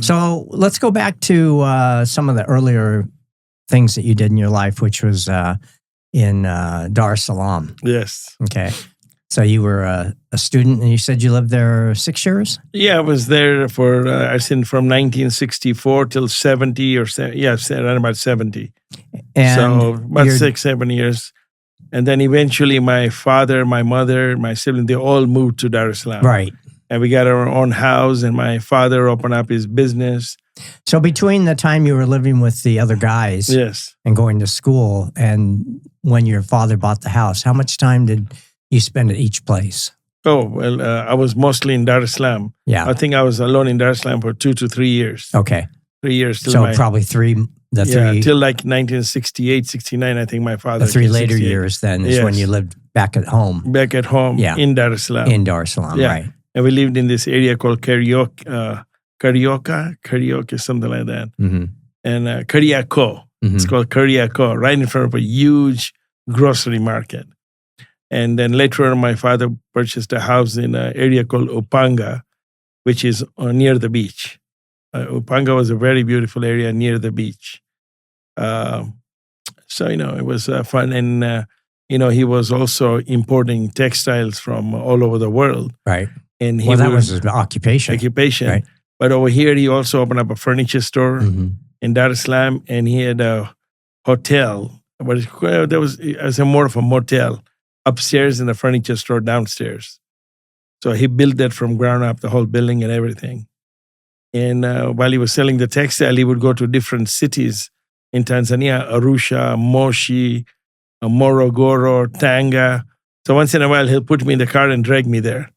So let's go back to some of the earlier things that you did in your life, which was in Dar es Salaam. Yes. Okay. So you were a student, and you said you lived there 6 years? Yeah, I was there for, I think, from 1964 till 70 or, around about 70. And so about 6-7 years. And then eventually my father, my mother, my sibling, they all moved to Dar es Salaam. Right. And we got our own house, and my father opened up his business. So between the time you were living with the other guys Yes. and going to school and when your father bought the house, how much time did you spend at each place? Oh, well, I was mostly in Dar es Salaam. Yeah. I think I was alone in Dar es Salaam for 2 to 3 years. Okay. 3 years. Till So probably three. Till like 1968, 69, I think my father. The 3 later years then is when you lived back at home. Back at home in Dar es Salaam. In Dar es Salaam, right. And we lived in this area called Carioca, something like that. Mm-hmm. And Cariaco. Mm-hmm. It's called Cariaco, right in front of a huge grocery market. And then later on, my father purchased a house in an area called Upanga, which is near the beach. Upanga was a very beautiful area near the beach. So, it was fun. And, he was also importing textiles from all over the world. Right. And that was his occupation. Right. But over here, he also opened up a furniture store in Dar es Salaam, and he had a hotel. But it was more of a motel upstairs and a furniture store downstairs. So he built that from ground up, the whole building and everything. And while he was selling the textile, he would go to different cities in Tanzania, Arusha, Moshi, Morogoro, Tanga. So once in a while, he'll put me in the car and drag me there.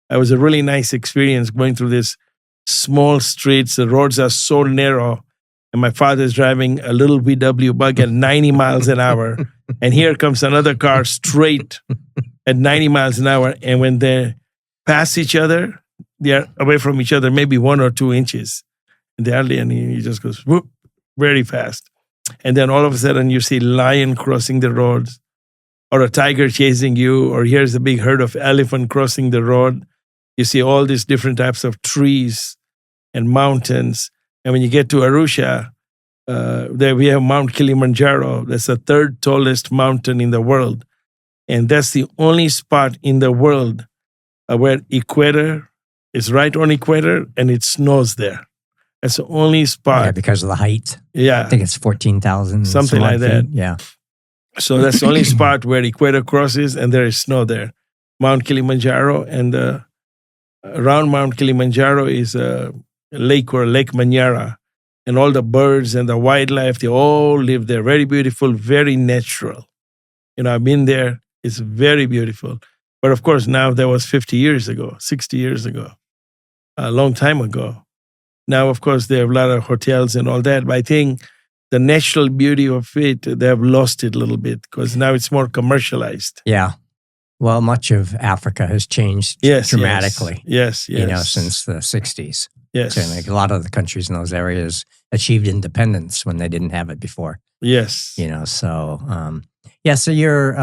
It was a really nice experience going through these small streets. The roads are so narrow. And my father's driving a little VW bug at 90 miles an hour. And here comes another car straight at 90 miles an hour. And when they pass each other, they are away from each other, maybe 1 or 2 inches. And he just goes, whoop, very fast. And then all of a sudden you see lion crossing the roads, or a tiger chasing you, or here's a big herd of elephant crossing the road. You see all these different types of trees and mountains. And when you get to Arusha, there we have Mount Kilimanjaro. That's the 3rd tallest mountain in the world. And that's the only spot in the world where equator is right on equator and it snows there. That's the only spot. Yeah, because of the height. Yeah. I think it's 14,000. Something like that. Yeah. So that's the only spot where equator crosses and there is snow there. Mount Kilimanjaro, and around Mount Kilimanjaro is a lake or Lake Manyara. And all the birds and the wildlife, they all live there. Very beautiful, very natural. I've been there. It's very beautiful. But of course, now that was 50 years ago, 60 years ago, a long time ago. Now, of course, they have a lot of hotels and all that. But I think the natural beauty of it, they have lost it a little bit because now it's more commercialized. Yeah. Well, much of Africa has changed dramatically. Yes. Since the 60s. Yes. So like a lot of the countries in those areas achieved independence when they didn't have it before. Yes. So you're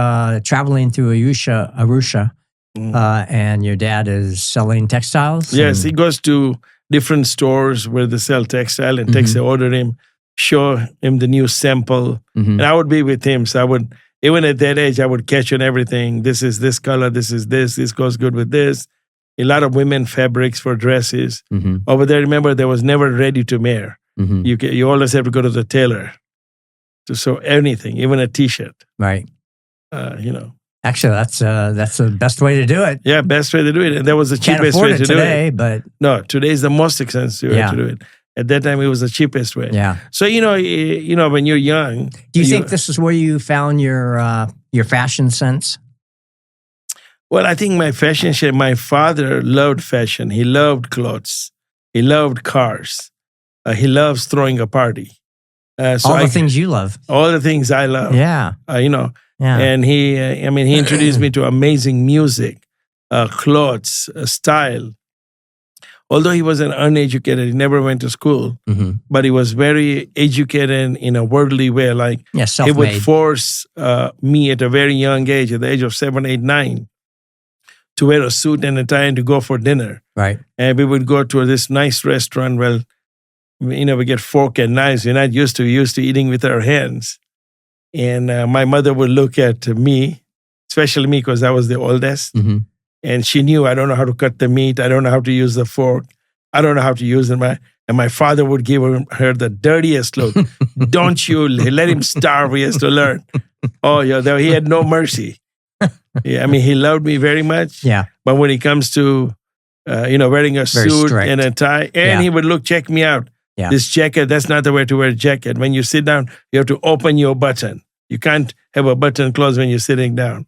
traveling through Arusha, and your dad is selling textiles? Yes, he goes to different stores where they sell textile and takes the order him, show him the new sample. And I would be with him. So I would, even at that age, I would catch on everything. This is this color, this is this goes good with this. A lot of women fabrics for dresses. Over there, remember, there was never ready to wear. You always have to go to the tailor to sew anything, even a T-shirt. Right. Actually, that's the best way to do it. Yeah, best way to do it. And that was the cheapest way to do it. But no, today is the most expensive way to do it. At that time, it was the cheapest way. Yeah. So, when you're young. Do you think this is where you found your fashion sense? Well, I think my father loved fashion. He loved clothes. He loved cars. He loves throwing a party. All the things you love. All the things I love. Yeah. Yeah. And he introduced me to amazing music, clothes, style. Although he was an uneducated, he never went to school, but he was very educated in a worldly way. Like he would force me at a very young age, at the age of 7, 8, 9, to wear a suit and a tie and to go for dinner. Right. And we would go to this nice restaurant. Well, we get fork and knives. We're not used to eating with our hands. And my mother would look at me, especially me because I was the oldest. Mm-hmm. And she knew I don't know how to cut the meat. I don't know how to use the fork. I don't know how to use them. And my father would give her the dirtiest look. Don't you let him starve. He has to learn. Oh, yeah, he had no mercy. Yeah, I mean, he loved me very much. Yeah. But when it comes to, wearing a Very suit strict. and a tie, and he would check me out. Yeah. This jacket, that's not the way to wear a jacket. When you sit down, you have to open your button. You can't have a button closed when you're sitting down.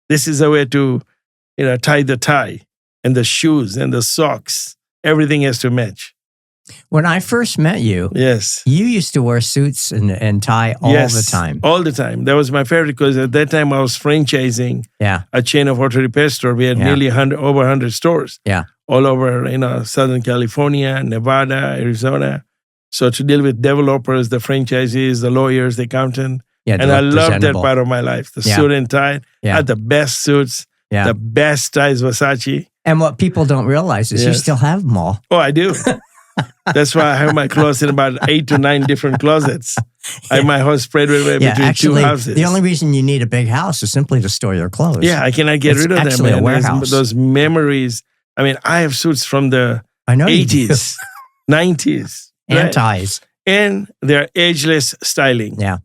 This is the way to, tie the tie and the shoes and the socks. Everything has to match. When I first met you, Yes. you used to wear suits and tie all the time. All the time. That was my favorite because at that time I was franchising a chain of auto repair store. We had nearly over 100 stores. Yeah. All over, Southern California, Nevada, Arizona. So to deal with developers, the franchisees, the lawyers, the accountant. Yeah, and I loved that part of my life. The suit and tie. I had the best suits, the best ties, Versace. And what people don't realize is you still have them all. Oh, I do. That's why I have my clothes in about 8 to 9 different closets. I have my house spread between two houses. The only reason you need a big house is simply to store your clothes. Yeah, I cannot get rid of them. It's actually a warehouse. Those memories. I mean, I have suits from the 80s, 90s. And ties. And they're ageless styling. Yeah.